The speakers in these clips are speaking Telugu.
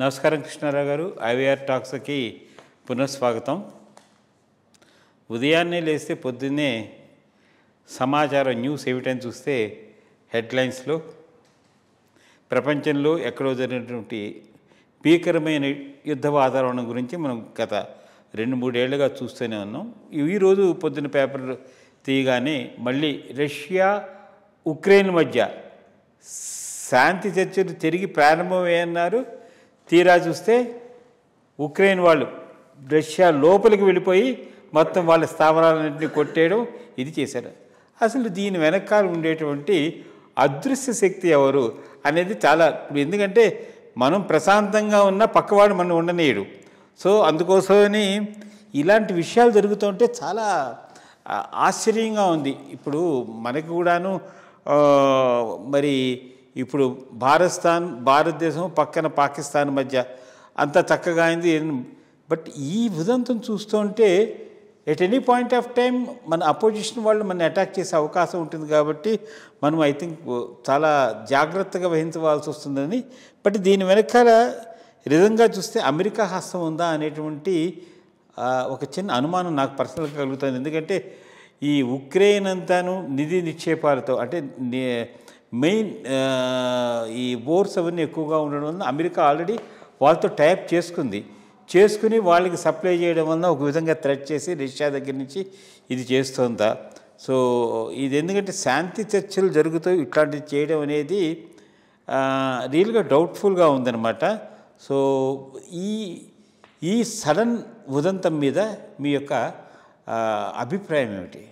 నమస్కారం కృష్ణారావు గారు. ఐవీఆర్ టాక్స్కి పునఃస్వాగతం. ఉదయాన్నే లేస్తే పొద్దున్నే సమాచారం న్యూస్ ఏమిటని చూస్తే హెడ్లైన్స్లో ప్రపంచంలో ఎక్కడో జరిగినటువంటి భీకరమైన యుద్ధ వాతావరణం గురించి మనం గత 2-3 ఏళ్లుగా చూస్తూనే ఉన్నాం. ఈరోజు పొద్దున్న పేపర్ తీయగానే మళ్ళీ రష్యా ఉక్రెయిన్ మధ్య శాంతి చర్చలు తిరిగి ప్రారంభమయ్యన్నారు. తీరా చూస్తే ఉక్రెయిన్ వాళ్ళు రష్యా లోపలికి వెళ్ళిపోయి మొత్తం వాళ్ళ స్థావరాలన్నింటినీ కొట్టేయడం ఇది చేశారు. అసలు దీని వెనకాల ఉండేటువంటి అదృశ్య శక్తి ఎవరు అనేది చాలా, ఎందుకంటే మనం ప్రశాంతంగా ఉన్న పక్కవాడు మనం ఉండనీయడు. సో అందుకోసమని ఇలాంటి విషయాలు జరుగుతుంటే చాలా ఆశ్చర్యంగా ఉంది. ఇప్పుడు మనకి కూడాను మరి ఇప్పుడు భారతదేశం పక్కన పాకిస్తాన్ మధ్య అంత చక్కగా అయింది. బట్ ఈ ఉదంతం చూస్తుంటే at any point of time మన అపోజిషన్ వాళ్ళు మన అటాక్ చేసే అవకాశం ఉంటుంది. కాబట్టి మనం ఐ థింక్ చాలా జాగ్రత్తగా వహించవలసి వస్తుందని. బట్ దీని వెనకాల నిజంగా చూస్తే అమెరికా హస్తం ఉందా అనేటువంటి ఒక చిన్న అనుమానం నాకు పర్సనల్గా కలుగుతుంది. ఎందుకంటే ఈ ఉక్రెయిన్ అంతాను నిధి నిక్షేపాలతో అంటే మెయిన్ ఈ బోర్స్ అవన్నీ ఎక్కువగా ఉండడం వల్ల అమెరికా ఆల్రెడీ వాళ్ళతో టైప్ చేసుకుని వాళ్ళకి సప్లై చేయడం వల్ల ఒక విధంగా థ్రెట్ చేసి రష్యా దగ్గర నుంచి ఇది చేస్తుందా. సో ఇది ఎందుకంటే శాంతి చర్చలు జరుగుతాయి, ఇట్లాంటివి చేయడం అనేది రియల్గా డౌట్ఫుల్గా ఉందన్నమాట. సో ఈ సడన్ ఉదంతం మీద మీ యొక్క అభిప్రాయం ఏమిటి?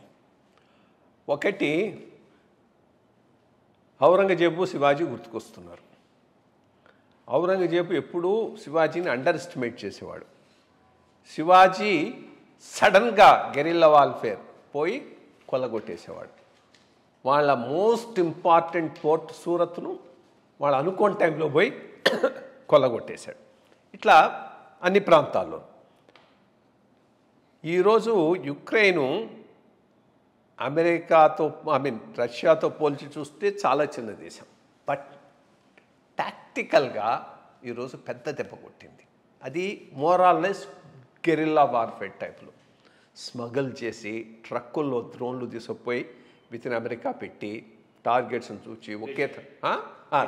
ఒకటి, ఔరంగజేబు శివాజీ గుర్తుకొస్తున్నారు. ఔరంగజేబు ఎప్పుడూ శివాజీని అండర్ ఎస్టిమేట్ చేసేవాడు. శివాజీ సడన్గా గెరిల్లా వార్ఫేర్ పోయి కొల్లగొట్టేసేవాడు. వాళ్ళ మోస్ట్ ఇంపార్టెంట్ పోర్ట్ సూరత్ను వాళ్ళు అనుకోని టైంలో పోయి కొల్లగొట్టేశాడు. ఇట్లా అన్ని ప్రాంతాల్లో. ఈరోజు యుక్రెయిను అమెరికాతో రష్యాతో పోల్చి చూస్తే చాలా చిన్న దేశం. బట్ టాక్టికల్గా ఈరోజు పెద్ద దెబ్బ కొట్టింది. అది మోరాల్లెస్ గెరిల్లా వార్ఫేర్ టైప్లో స్మగల్ చేసి ట్రక్కుల్లో డ్రోన్లు తీసుకుపోయి వితిన్ అమెరికా పెట్టి టార్గెట్స్ని చూచి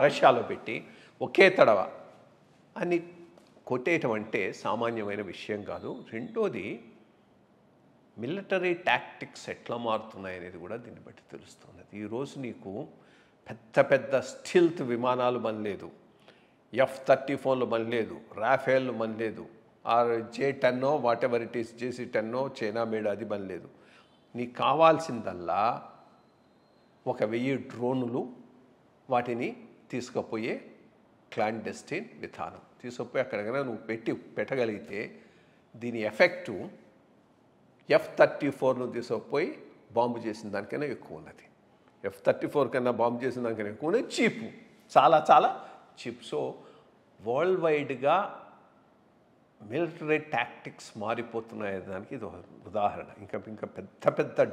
రష్యాలో పెట్టి ఒకే తడవ అని కొట్టేయటం అంటే సామాన్యమైన విషయం కాదు. రెండోది, మిలిటరీ టాక్టిక్స్ ఎట్లా మారుతున్నాయి అనేది కూడా దీన్ని బట్టి తెలుస్తున్నది. ఈరోజు నీకు పెద్ద పెద్ద స్టిల్త్ విమానాలు మనలేదు, F-34లు మనలేదు, రాఫేల్లు మనలేదు, J-10 what ever it is, JC-10 China made అది మనలేదు. నీకు కావాల్సిందల్లా 1000 డ్రోనులు, వాటిని తీసుకుపోయే క్లాండెస్టిన్ విధానం తీసుకుపోయి అక్కడికైనా నువ్వు పెట్టగలిగితే దీని ఎఫెక్టు F-34ను తీసుకుపోయి బాంబు చేసిన దానికైనా ఎక్కువ ఉన్నది. F-34 కన్నా బాంబు చేసిన దానికైనా ఎక్కువ ఉన్నది. చీపు, చాలా చాలా చీప్. సో వరల్డ్ వైడ్గా మిలిటరీ టాక్టిక్స్ మారిపోతున్నాయి దానికి ఇది ఉదాహరణ. ఇంకా పెద్ద పెద్ద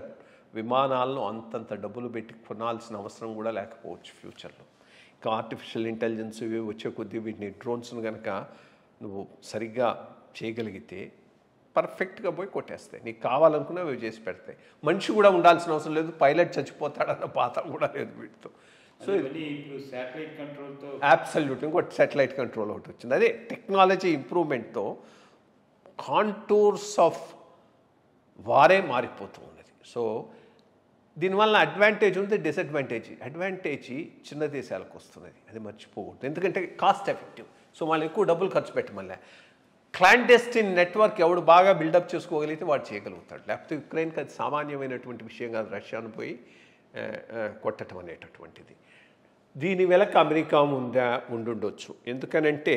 విమానాలను అంతంత డబ్బులు పెట్టి కొనాల్సిన అవసరం కూడా లేకపోవచ్చు ఫ్యూచర్లో. ఇంకా ఆర్టిఫిషియల్ ఇంటెలిజెన్స్ ఇవి వచ్చే కొద్దీ వీటిని డ్రోన్స్ను కనుక నువ్వు సరిగ్గా చేయగలిగితే పర్ఫెక్ట్గా పోయి కొట్టేస్తాయి. నీకు కావాలనుకున్నా అవి చేసి పెడతాయి. మనిషి కూడా ఉండాల్సిన అవసరం లేదు, పైలట్ చచ్చిపోతాడన్న బాధ కూడా లేదు వీటితో. సో శాటిలైట్ కంట్రోల్తో అబ్సల్యూట్ ఇంకోటి శాటిలైట్ కంట్రోల్ ఒకటి వచ్చింది. అదే టెక్నాలజీ ఇంప్రూవ్మెంట్తో కాంటూర్స్ ఆఫ్ వారే మారిపోతూ ఉన్నది. సో దీనివల్ల అడ్వాంటేజ్ ఉంది, అడ్వాంటేజ్ చిన్న దేశాలకు వస్తున్నది, అది మర్చిపోకూడదు. ఎందుకంటే కాస్ట్ ఎఫెక్టివ్. సో వాళ్ళు ఎక్కువ డబ్బులు ఖర్చు పెట్టమల్లే. క్లాండెస్టిన్ నెట్వర్క్ ఎవడు బాగా బిల్డప్ చేసుకోగలిగితే వాడు చేయగలుగుతాడు. లేకపోతే యుక్రెయిన్కి అది సామాన్యమైనటువంటి విషయం కాదు, రష్యాను పోయి కొట్టడం అనేటటువంటిది. దీని వెనక అమెరికా ఉండుండొచ్చు. ఎందుకనంటే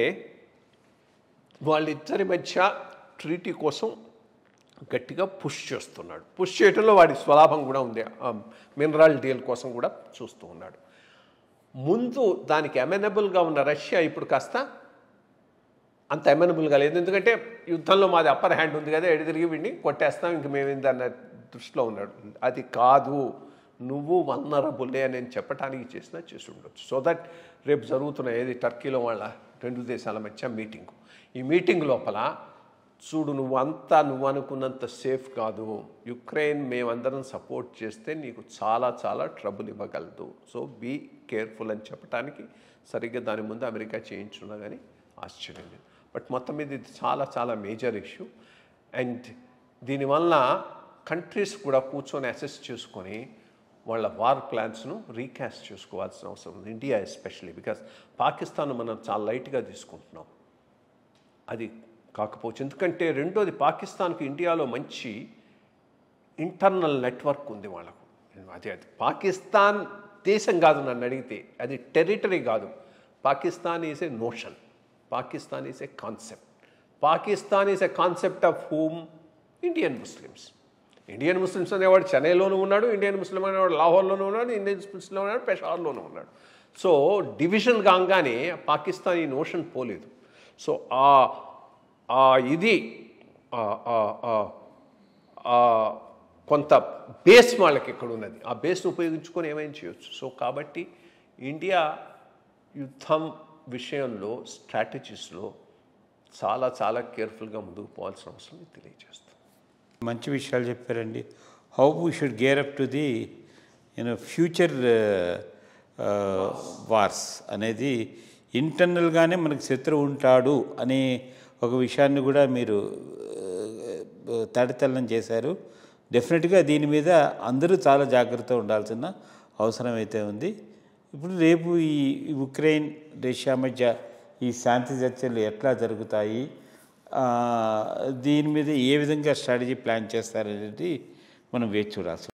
వాళ్ళిద్దరి మధ్య ట్రీటీ కోసం గట్టిగా పుష్ చేస్తున్నాడు. పుష్ చేయడంలో వాడి స్వలాభం కూడా ఉంది. మినరల్ డీల్ కోసం కూడా చూస్తూ ఉన్నాడు. ముందు దానికి అమెనబుల్గా ఉన్న రష్యా ఇప్పుడు కాస్త అంత అమెనబుల్గా లేదు. ఎందుకంటే యుద్ధంలో మాది అప్పర్ హ్యాండ్ ఉంది కదా, ఎడితిరిగి వీడిని కొట్టేస్తాం, ఇంక మేమేందన్న దృష్టిలో ఉన్నాడు. అది కాదు, నువ్వు వల్నరబులే అని చెప్పడానికి చేసి ఉండొచ్చు. సో దట్ రేపు జరుగుతున్న ఏది టర్కీలో వాళ్ళ రెండు దేశాల మధ్య మీటింగు. ఈ మీటింగ్ లోపల చూడు నువ్వు అనుకున్నంత సేఫ్ కాదు, యుక్రెయిన్ మేమందరం సపోర్ట్ చేస్తే నీకు చాలా చాలా ట్రబుల్ ఇవ్వగలదు, సో బీ కేర్ఫుల్ అని చెప్పడానికి సరిగ్గా దాని ముందు అమెరికా చేయించున్నా కానీ ఆశ్చర్యం లేదు. బట్ మొత్తం మీద ఇది చాలా చాలా మేజర్ ఇష్యూ. అండ్ దీనివల్ల కంట్రీస్ కూడా కూర్చొని అసెస్ చేసుకొని వాళ్ళ వార్ ప్లాన్స్ను రీకాస్ట్ చేసుకోవాల్సిన అవసరం ఉంది, ఇండియా ఎస్పెషలీ. బికాస్ పాకిస్తాన్ మనం చాలా లైట్గా తీసుకుంటున్నాం. అది కాకపోవచ్చు, ఎందుకంటే రెండోది పాకిస్తాన్కి ఇండియాలో మంచి ఇంటర్నల్ నెట్వర్క్ ఉంది వాళ్ళకు. అది పాకిస్తాన్ దేశం కాదు నన్ను అడిగితే, అది టెరిటరీ కాదు. Pakistan is a notion, Pakistan is a concept. Pakistan is a concept of whom? Indian Muslims. Indian Muslims అనేవాడు చెన్నైలోనూ ఉన్నాడు, ఇండియన్ ముస్లిం అనేవాడు లాహోర్లోనూ ఉన్నాడు, ఇండియన్ ముస్లిం అనేవాడు పెషావర్లోనూ ఉన్నాడు. సో డివిజన్ కాగానే పాకిస్తాన్ ఈ నోషన్ పోలేదు. సో ఇది కొంత బేస్ వాళ్ళకి ఇక్కడ ఉన్నది, ఆ బేస్ను ఉపయోగించుకొని ఏమైనా చేయొచ్చు. సో కాబట్టి ఇండియా యుద్ధం విషయంలో స్ట్రాటజీస్లో చాలా చాలా కేర్ఫుల్గా ముందుకు పోవాల్సిన అవసరం తెలియజేస్తుంది. మంచి విషయాలు చెప్పారండి. How we should gear up to the future wars అనేది ఇంటర్నల్గానే మనకు శత్రువు ఉంటాడు అనే ఒక విషయాన్ని కూడా మీరు తడితెల్లం చేశారు. డెఫినెట్గా దీని మీద అందరూ చాలా జాగ్రత్తగా ఉండాల్సిన అవసరం అయితే ఉంది. ఇప్పుడు రేపు ఈ ఉక్రెయిన్ రష్యా మధ్య ఈ శాంతి చర్చలు ఎట్లా జరుగుతాయి, దీని మీద ఏ విధంగా స్ట్రాటజీ ప్లాన్ చేస్తారనేది మనం వేచి చూడాల్సి